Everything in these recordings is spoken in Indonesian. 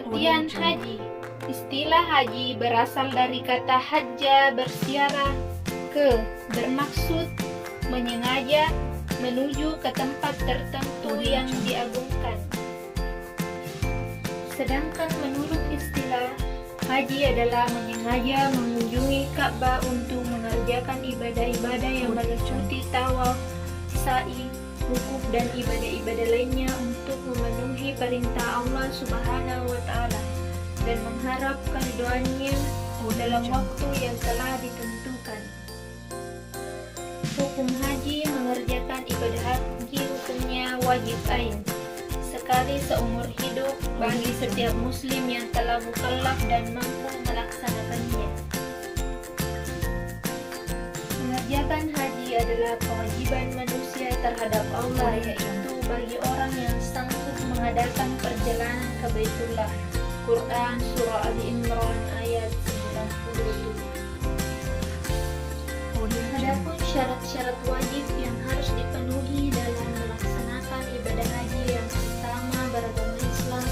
Pengertian haji. Istilah haji berasal dari kata hajja berziarah ke, bermaksud menyengaja menuju ke tempat tertentu yang diagungkan. Sedangkan menurut istilah, haji adalah menyengaja mengunjungi Ka'bah untuk mengerjakan ibadah-ibadah yang meliputi tawaf, sa'i, wukuf dan ibadah-ibadah lainnya untuk memenuhi perintah Allah Subhanahu wa Ta'ala dan mengharap keridhaannya dalam waktu yang telah ditentukan. Hukum haji: mengerjakan ibadah haji hukumnya wajib ain sekali seumur hidup bagi setiap muslim yang telah mukallaf dan mampu melaksanakannya. Mengerjakan haji adalah kewajiban manusia terhadap Allah, yaitu bagi orang yang sanggup mengadakan perjalanan ke Baitullah. Quran Surah Ali Imran ayat 97. Adapun syarat-syarat wajib yang harus dipenuhi dalam melaksanakan ibadah haji: yang pertama, beragama Islam;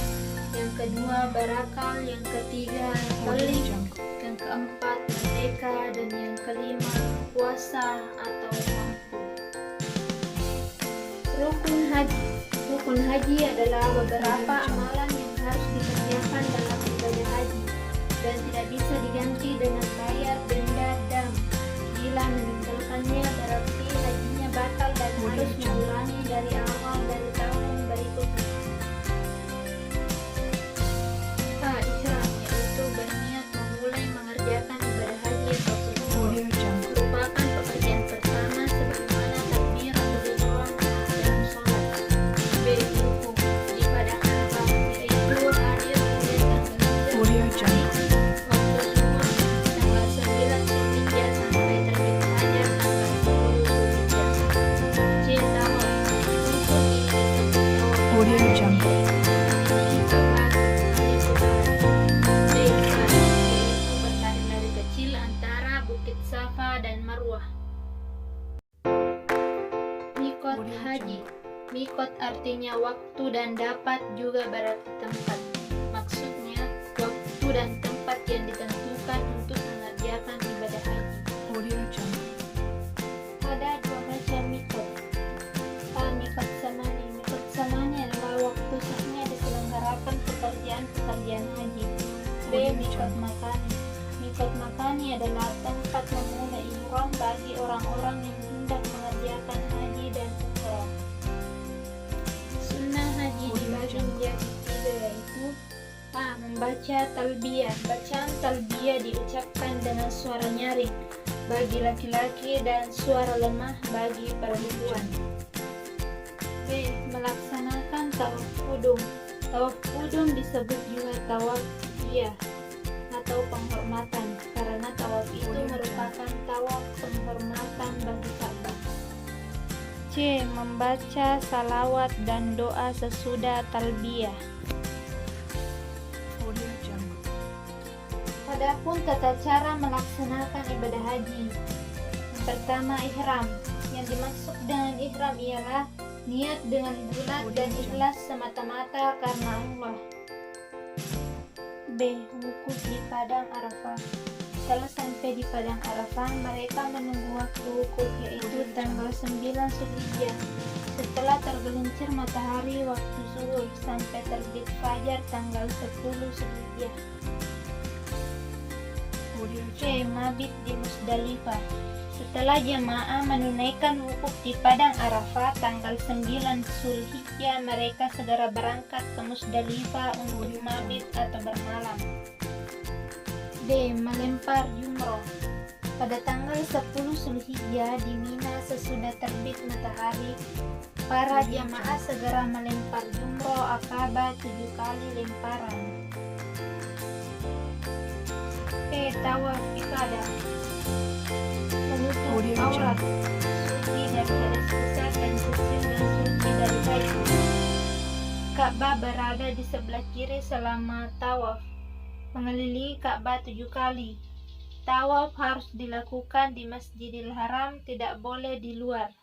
yang kedua, berakal; yang ketiga, balik; yang keempat, merdeka; dan yang kelima, puasa atau mampu. Rukun haji adalah beberapa amalan yang harus dikerjakan dalam ibadah haji dan tidak bisa diganti dengan bayar denda dam. Bila meninggalkannya berarti hajinya batal dan harus mengulangi dari awal dari tahun berikutnya. Ihram, yaitu berniat memulai mengerjakan ibadah haji atau umroh, merupakan pekerjaan pertama sebagaimana takbiratul ihram dalam sholat. Rukun di padang Arafah, yaitu hadir pada tanggal 3 waktu zuhur tanggal 9 Zulhijjah sampai terbit fajar tanggal 10 Zulhijjah. Tawaf. Rukun ini disebut tawaf. Bertarik dari kecil antara Bukit Safa dan Marwah. Mikot haji. Mikot artinya waktu dan dapat juga berarti tempat. Maksudnya waktu dan tempat yang ditentukan untuk mengerjakan ibadah haji. Ada dua macam mikot. Mikot zamani. Mikot zamani adalah waktu sahnya diselenggarakan pekerjaan haji. Mikot makani. Mikot makani adalah tempat memulai ihram bagi orang-orang yang hendak mengerjakan haji dan umrah. Sunnah haji dibagi menjadi tiga, yaitu membaca talbiyah. Bacaan talbiyah diucapkan dengan suara nyaring bagi laki-laki dan suara lemah bagi perempuan. Melaksanakan tawaf qudum. Tawaf qudum disebut juga tawaf qiyah atau penghormatan, karena tawaf itu merupakan tawaf penghormatan bagi Ka'bah. Membaca salawat dan doa sesudah talbiyah. Adapun tata cara melaksanakan ibadah haji. Yang pertama, ihram. Yang dimaksud dengan ihram ialah niat dengan bulat dan ikhlas semata-mata karena Allah. Wukuf di padang Arafah. Setelah sampai di padang Arafah, mereka menunggu waktu wukuf, yaitu tanggal 9 Zulhijjah. Setelah tergelincir matahari waktu zuhur sampai terbit fajar tanggal 10 Zulhijjah. Mabit di Musdalifah. Setelah jamaah menunaikan wukuf di padang Arafah tanggal 9 Zulhijjah, mereka segera berangkat ke Musdalifah untuk mabit atau bermalam. Melempar jumroh. Pada tanggal 10 Zulhijjah di Mina sesudah terbit matahari, para jamaah segera melempar jumroh Aqabah 7 kali lemparan. Tawaf ifadah. Menutup aurat, suci dari hadas besar dan kecil dan suci dari haid. Ka'bah berada di sebelah kiri selama tawaf. Mengelilingi Ka'bah 7 kali. Tawaf harus dilakukan di Masjidil Haram, tidak boleh di luar.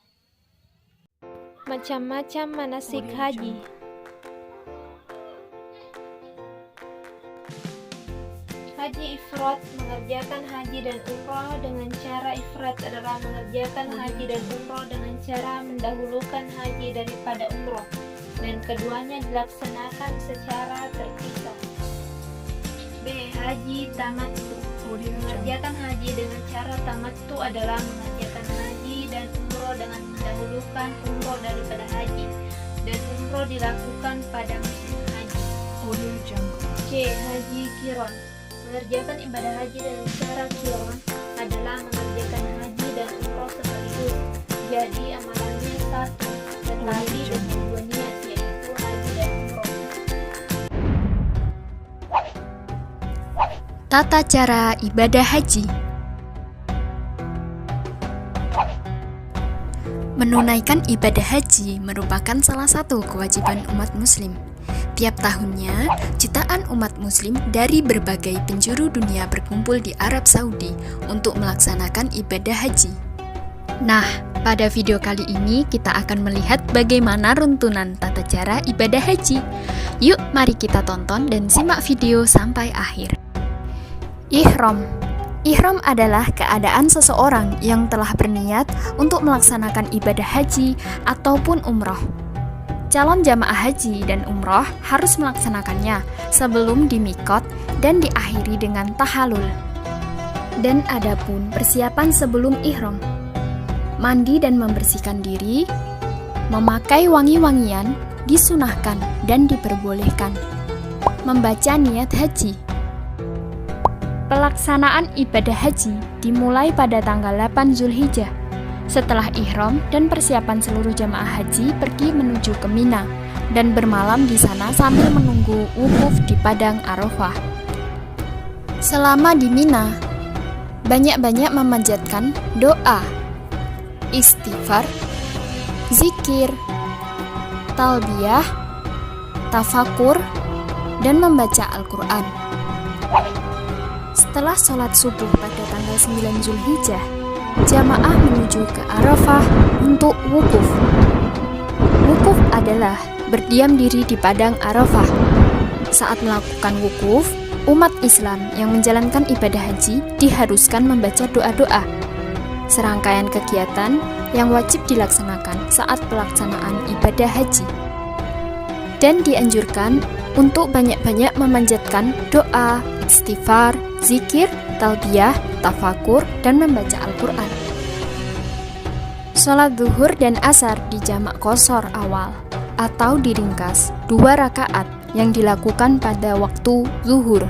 Macam-macam manasik haji. Haji ifrad mengerjakan haji dan umroh dengan cara ifrad adalah mengerjakan haji dan umroh dengan cara mendahulukan haji daripada umroh, dan keduanya dilaksanakan secara terpisah. B. Haji tamattu. Mengerjakan haji dengan cara tamattu adalah mengerjakan haji dan umroh dengan mendahulukan umroh daripada haji, dan umroh dilakukan pada musim haji. C. Haji qiron. Mengerjakan ibadah haji dengan cara qiron adalah mengerjakan haji dan umroh sekaligus. Jadi amalannya satu, tetapi dengan dua niat, yaitu haji dan umroh. Tata cara ibadah haji. Menunaikan ibadah haji merupakan salah satu kewajiban umat muslim. Tiap tahunnya, jutaan umat muslim dari berbagai penjuru dunia berkumpul di Arab Saudi untuk melaksanakan ibadah haji. Nah, pada video kali ini kita akan melihat bagaimana runtunan tata cara ibadah haji. Yuk, mari kita tonton dan simak video sampai akhir. Ihram. Ihram adalah keadaan seseorang yang telah berniat untuk melaksanakan ibadah haji ataupun umroh. Calon jamaah haji dan umroh harus melaksanakannya sebelum di mikot dan diakhiri dengan tahalul. Dan ada pun persiapan sebelum ihram. Mandi dan membersihkan diri, memakai wangi-wangian disunahkan dan diperbolehkan. Membaca niat haji. Pelaksanaan ibadah haji dimulai pada tanggal 8 Zulhijjah. Setelah ihram dan persiapan seluruh jamaah haji pergi menuju ke Mina dan bermalam di sana sambil menunggu wukuf di padang Arafah. Selama di Mina, banyak-banyak memanjatkan doa, istighfar, zikir, talbiyah, tafakur, dan membaca Al-Quran. Setelah sholat subuh pada tanggal 9 Zulhijjah, jamaah menuju ke Arafah untuk wukuf. Wukuf adalah berdiam diri di padang Arafah. Saat melakukan wukuf, umat Islam yang menjalankan ibadah haji diharuskan membaca doa-doa. Serangkaian kegiatan yang wajib dilaksanakan saat pelaksanaan ibadah haji. Dan dianjurkan untuk banyak-banyak memanjatkan doa, istighfar, zikir, talbiyah, tafakur, dan membaca Al-Quran. Sholat zuhur dan asar di jamak qashar awal atau diringkas 2 rakaat yang dilakukan pada waktu zuhur.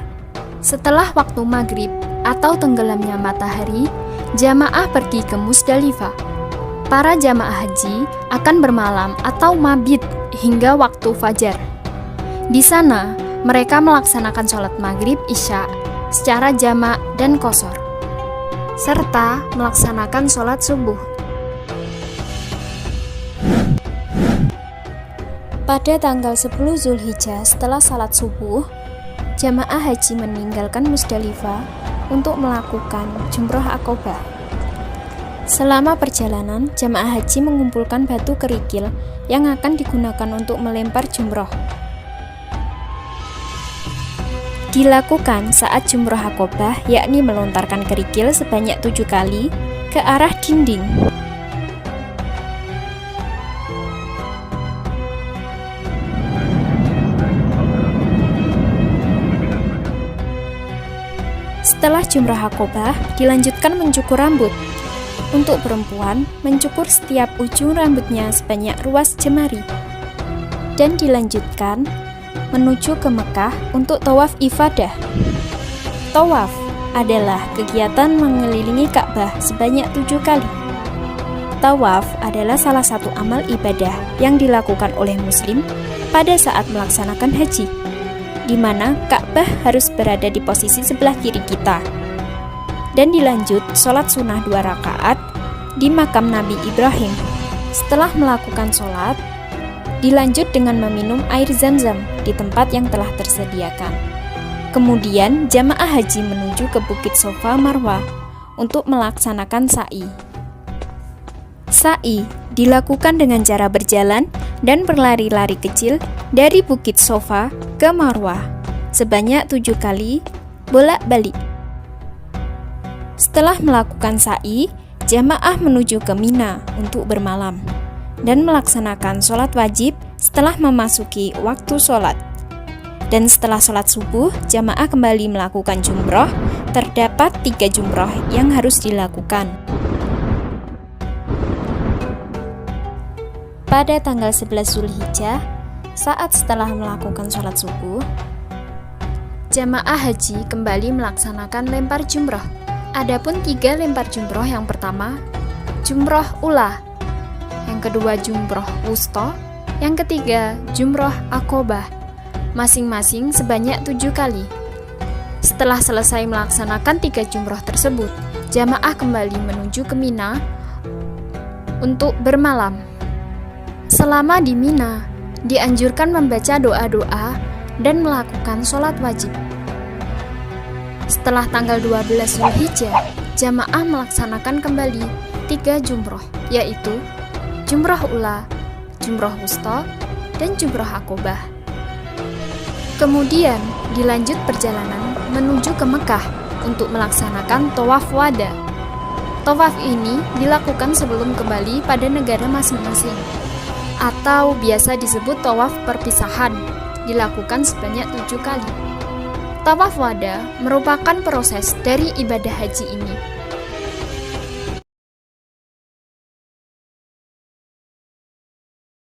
Setelah waktu maghrib atau tenggelamnya matahari, jamaah pergi ke Musdalifah. Para jamaah haji akan bermalam atau mabit hingga waktu fajar. Di sana, mereka melaksanakan sholat maghrib isya secara jamak dan qashar, serta melaksanakan sholat subuh. Pada tanggal 10 Zulhijjah setelah salat subuh, jamaah haji meninggalkan Musdalifah untuk melakukan jumroh Aqobah. Selama perjalanan, jamaah haji mengumpulkan batu kerikil yang akan digunakan untuk melempar jumroh. Dilakukan saat jumroh Aqobah, yakni melontarkan kerikil sebanyak 7 kali ke arah dinding. Setelah jumroh Aqobah, dilanjutkan mencukur rambut. Untuk perempuan, mencukur setiap ujung rambutnya sebanyak ruas jemari. Dan dilanjutkan menuju ke Mekah untuk tawaf ifadah. Tawaf adalah kegiatan mengelilingi Ka'bah sebanyak 7 kali. Tawaf adalah salah satu amal ibadah yang dilakukan oleh muslim pada saat melaksanakan haji, di mana Ka'bah harus berada di posisi sebelah kiri kita. Dan dilanjut sholat sunnah 2 rakaat di makam Nabi Ibrahim. Setelah melakukan sholat, dilanjut dengan meminum air Zam-Zam di tempat yang telah tersediakan. Kemudian jamaah haji menuju ke Bukit Sofa Marwah untuk melaksanakan sa'i. Sa'i dilakukan dengan cara berjalan dan berlari-lari kecil dari Bukit Sofa ke Marwah sebanyak 7 kali bolak-balik. Setelah melakukan sa'i, jamaah menuju ke Mina untuk bermalam dan melaksanakan sholat wajib setelah memasuki waktu sholat. Dan setelah sholat subuh, jamaah kembali melakukan jumroh. Terdapat 3 jumroh yang harus dilakukan. Pada tanggal 11 Zulhijjah, saat setelah melakukan sholat subuh, jamaah haji kembali melaksanakan lempar jumroh. Adapun 3 lempar jumroh, yang pertama jumroh ula, yang kedua jumroh wusta, yang ketiga jumroh akobah, masing-masing sebanyak 7 kali. Setelah selesai melaksanakan 3 jumroh tersebut, jamaah kembali menuju ke Mina untuk bermalam. Selama di Mina, dianjurkan membaca doa-doa dan melakukan sholat wajib. Setelah tanggal 12 Zulhijjah, jamaah melaksanakan kembali 3 jumroh, yaitu jumroh ula, jumroh wusta, dan jumroh akobah. Kemudian dilanjut perjalanan menuju ke Mekah untuk melaksanakan tawaf wada. Tawaf ini dilakukan sebelum kembali pada negara masing-masing, atau biasa disebut tawaf perpisahan, dilakukan sebanyak 7 kali. Tawaf wada merupakan proses dari ibadah haji ini